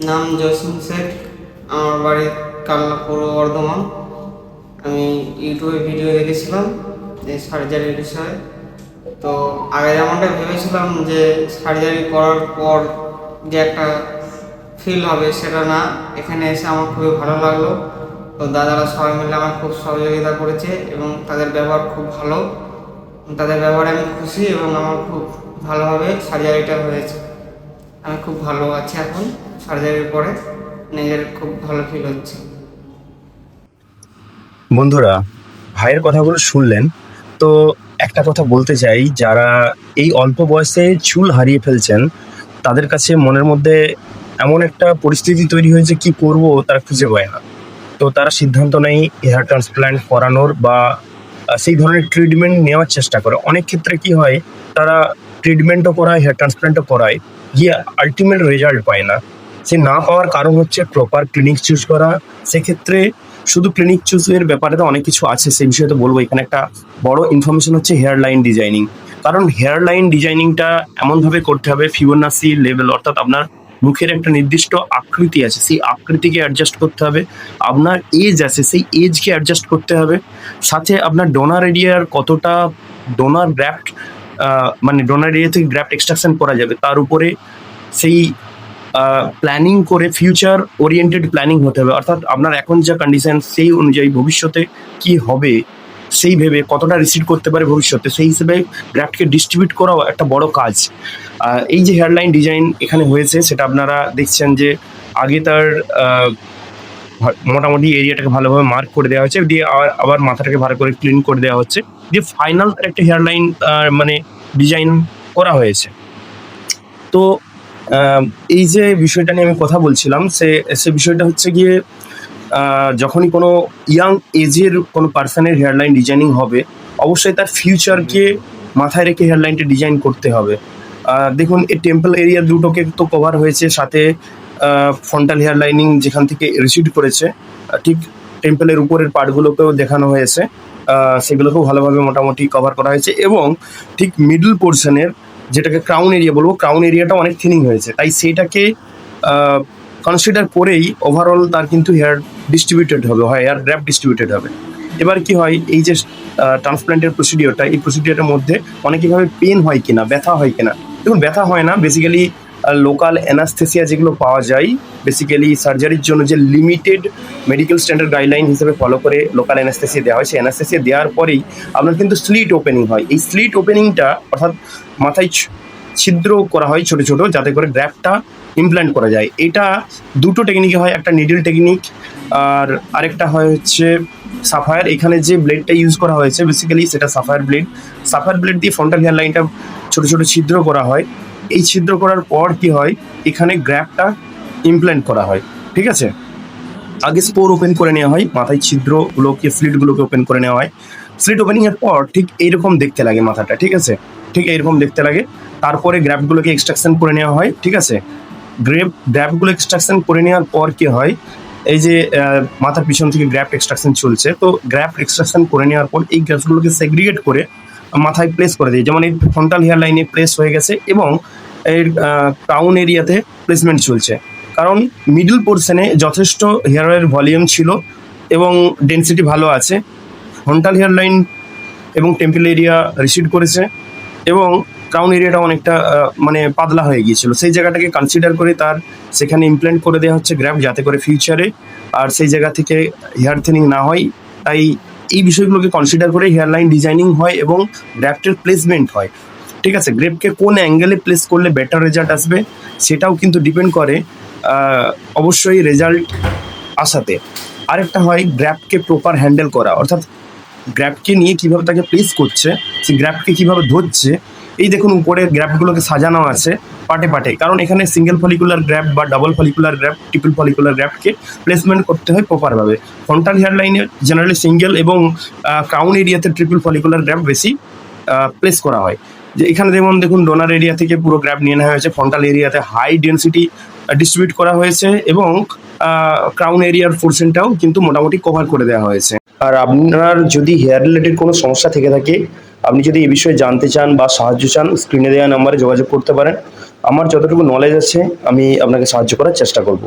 নাম জসিম শেখ। আমার বাড়ি কালনা পূর্ব বর্ধমান। আমি ইউটিউবে ভিডিও দেখেছিলাম যে সার্জারির বিষয়ে। তো আগে যেমনটা ভেবেছিলাম যে সার্জারি করার পর যে একটা ফিল হবে সেটা না, এখানে এসে আমার খুবই ভালো লাগলো। তো দাদারা সবাই মিলে আমার খুব সহযোগিতা করেছে এবং তাদের ব্যবহার খুব ভালো। তাদের ব্যবহারে আমি খুশি এবং আমার খুব ভালোভাবে সার্জারিটা হয়েছে। আমি খুব ভালো আছি এখন। সার্জারির পরে নিজের খুব ভালো ফিল হচ্ছে। বন্ধুরা, ভাইয়ের কথাগুলো শুনলেন তো একটা কথা বলতে চাই, যারা এই অল্প বয়সে চুল হারিয়ে ফেলছেন তাদের কাছে মনের মধ্যে এমন একটা পরিস্থিতি তৈরি হয়েছে, কি করব তারা খুঁজে পায় না। তো তারা সিদ্ধান্ত নেয় হেয়ার ট্রান্সপ্ল্যান্ট করানোর বা সেই ধরনের ট্রিটমেন্ট নেওয়ার চেষ্টা করে। অনেক ক্ষেত্রে কি হয়, তারা ট্রিটমেন্টও করায়, হেয়ার ট্রান্সপ্ল্যান্টও করায়, গিয়ে আলটিমেট রেজাল্ট পায় না। সে না পাওয়ার কারণ হচ্ছে প্রপার ক্লিনিক চুজ করা। সেক্ষেত্রে শুধু ক্লিনিক চুজের ব্যাপারে তো অনেক কিছু আছে, সেই বিষয়ে তো বলবো। এখানে একটা বড় ইনফরমেশন হচ্ছে হেয়ার লাইন ডিজাইনিং। কারণ হেয়ার লাইন ডিজাইনিংটা এমনভাবে করতে হবে ফিবোনাসি লেভেল, অর্থাৎ আপনার মুখের একটা নির্দিষ্ট আকৃতি আছে, সেই আকৃতিকে অ্যাডজাস্ট করতে হবে। আপনার এজ আছে, সেই এজকে অ্যাডজাস্ট করতে হবে। সাথে আপনার ডোনার এরিয়ার কতটা ডোনার গ্রাফট, মানে ডোনার এরিয়া থেকে গ্রাফট এক্সট্রাকশন করা যাবে, তার উপরে সেই প্ল্যানিং করে ফিউচার ওরিয়েন্টেড প্ল্যানিং হতে হবে। অর্থাৎ আপনার এখন যা কন্ডিশন, সেই অনুযায়ী ভবিষ্যতে কি হবে সেই ভেবে কতটা রিসিভ করতে পারে ভবিষ্যতে, সেই হিসেবে গ্রাফটকে ডিস্ট্রিবিউট করাও একটা বড় কাজ। এই যে হেয়ারলাইন ডিজাইন এখানে হয়েছে, সেটা আপনারা দেখছেন যে আগে তার মোটামুটি এরিয়াটাকে ভালোভাবে মার্ক করে দেওয়া হচ্ছে, দিয়ে আবার মাথাটাকে ভালো করে ক্লিন করে দেওয়া হচ্ছে, দিয়ে ফাইনাল একটা হেয়ারলাইন মানে ডিজাইন করা হয়েছে। তো এই যে বিষয়টা নিয়ে আমি কথা বলছিলাম, সে বিষয়টা হচ্ছে গিয়ে যখনই কোনো ইয়াং এজের কোনো পার্সনের হেয়ারলাইন ডিজাইনিং হবে, অবশ্যই তার ফিউচারকে মাথায় রেখে হেয়ারলাইনটা ডিজাইন করতে হবে। দেখুন, এই টেম্পল এরিয়া দুটোকে তো কভার হয়েছে, সাথে ফ্রন্টাল হেয়ার লাইনিং যেখান থেকে রিসিড করেছে, ঠিক টেম্পলের উপরের পার্টগুলোকেও দেখানো হয়েছে, সেগুলোকেও ভালোভাবে মোটামুটি কভার করা হয়েছে। এবং ঠিক মিডল পোর্শনের, যেটাকে ক্রাউন এরিয়া বলবো, ক্রাউন এরিয়াটা অনেক থিনিং হয়েছে, তাই সেইটাকে কনসিডার করেই ওভারঅল তার কিন্তু হেয়ার ডিস্ট্রিবিউটেড হবে, হয় হেয়ার গ্র্যাপ ডিস্ট্রিবিউটেড হবে। এবার কি হয়, এই যে ট্রান্সপ্ল্যান্টের প্রসিডিওরটা, এই প্রসিডিওরের মধ্যে অনেকভাবে পেন হয় কিনা, ব্যথা হয় কিনা। দেখুন, ব্যথা হয় না। বেসিক্যালি লোকাল অ্যানাস্থেসিয়া যেগুলো পাওয়া যায়, বেসিক্যালি সার্জারির জন্য যে লিমিটেড মেডিকেল স্ট্যান্ডার্ড গাইডলাইন হিসেবে ফলো করে লোকাল অ্যানাস্থেসিয়া দেওয়া হয়, সেই অ্যানাস্থেসিয়া দেওয়ার পরেই আপনার কিন্তু স্লিট ওপেনিং হয়। এই স্লিট ওপেনিংটা অর্থাৎ মাথায় ছিদ্র করা হয় ছোট ছোট, যাতে করে গ্র্যাপটা ইমপ্ল্যান্ট করা যায়। এটা দুটো টেকনিকে হয়, একটা নিডল টেকনিক আর আরেকটা হয় হচ্ছে সাফায়ার। এখানে যে ব্লেডটা ইউজ করা হয়েছে বেসিক্যালি সেটা সাফায়ার ব্লেড। সাফায়ার ব্লেড দিয়ে ফ্রন্টাল হেয়ার লাইনটা ছোট ছোট ছিদ্র করা হয়। এই ছিদ্র করার পর কি হয়, এখানে গ্র্যাপটা ইমপ্ল্যান্ট করা হয়। ঠিক আছে, আগে স্পোর ওপেন করে নেওয়া হয়, মাথায় ছিদ্রগুলোকে, স্লিটগুলোকে ওপেন করে নেওয়া হয়। স্লিট ওপেনিং এর পর ঠিক এইরকম দেখতে লাগে মাথাটা, ঠিক আছে, ঠিক এইরকম দেখতে লাগে। তারপরে গ্র্যাপগুলোকে এক্সট্রাকশন করে নেওয়া হয়। ঠিক আছে, গ্র্যাপগুলো এক্সট্রাকশন করে নেওয়ার পর কি হয়, এই যে মাথার পিছন থেকে গ্র্যাপ এক্সট্রাকশন চলছে, তো গ্র্যাপ এক্সট্রাকশন করে নেওয়ার পর এই গ্র্যাপগুলোকে সেগ্রিগেট করে মাথায় প্লেস করে দিই। যেমন এই ফ্রন্টাল হেয়ার লাইনে প্লেস হয়ে গেছে এবং এর ক্রাউন এরিয়াতে প্লেসমেন্ট চলছে। কারণ মিডল পোর্শনে যথেষ্ট হেয়ারের ভলিউম ছিল এবং ডেন্সিটি ভালো আছে। ফ্রন্টাল হেয়ার লাইন এবং টেম্পল এরিয়া রিসিড করেছে এবং ক্রাউন এরিয়াটা অনেকটা মানে পাতলা হয়ে গিয়েছিল। সেই জায়গাটাকে কনসিডার করে তার সেখানে ইমপ্ল্যান্ট করে দেওয়া হচ্ছে গ্র্যাপ, যাতে করে ফিউচারে আর সেই জায়গা থেকে হেয়ার থিনিং না হয়। তাই এই বিষয়গুলোকে কনসিডার করে হেয়ার লাইন ডিজাইনিং হয় এবং গ্র্যাপটের প্লেসমেন্ট হয়। ঠিক আছে, গ্রেপকে কোন অ্যাঙ্গেলে প্লেস করলে বেটার রেজাল্ট আসবে সেটাও কিন্তু ডিপেন্ড করে অবশ্যই রেজাল্ট আসাতে। আরেকটা হয় গ্র্যাপকে প্রপার হ্যান্ডেল করা, অর্থাৎ গ্র্যাপকে নিয়ে কীভাবে তাকে প্লেস করছে, সেই গ্র্যাপকে কীভাবে ধরছে। এই দেখুন, উপরে গ্র্যাপগুলোকে সাজানো আছে পার্টে পার্টে, কারণ এখানে সিঙ্গেল ফলিকুলার গ্র্যাপ বা double follicular graft, triple follicular গ্র্যাপকে প্লেসমেন্ট করতে হয় প্রপারভাবে। ফ্রন্টাল হেয়ার লাইনে জেনারেলি সিঙ্গেল এবং ক্রাউন এরিয়াতে ট্রিপল ফলিকুলার গ্র্যাপ বেশি প্লেস করা হয়। যে এখানে দেখুন ডোনার এরিয়া থেকে পুরো গ্র্যাপ নিয়ে নেওয়া হয়েছে, ফ্রন্টাল এরিয়াতে হাই ডেন্সিটি ডিস্ট্রিবিউট করা হয়েছে এবং ক্রাউন এরিয়ার পোর্শনটাও কিন্তু মোটামুটি কভার করে দেওয়া হয়েছে। আর আপনার যদি হেয়ার রিলেটেড কোনো সমস্যা থেকে থাকে, আপনি যদি এই বিষয়ে জানতে চান বা সাহায্য চান, স্ক্রিনে দেওয়া নাম্বারে যোগাযোগ করতে পারেন। আমার যতটুকু নলেজ আছে আমি আপনাকে সাহায্য করার চেষ্টা করব।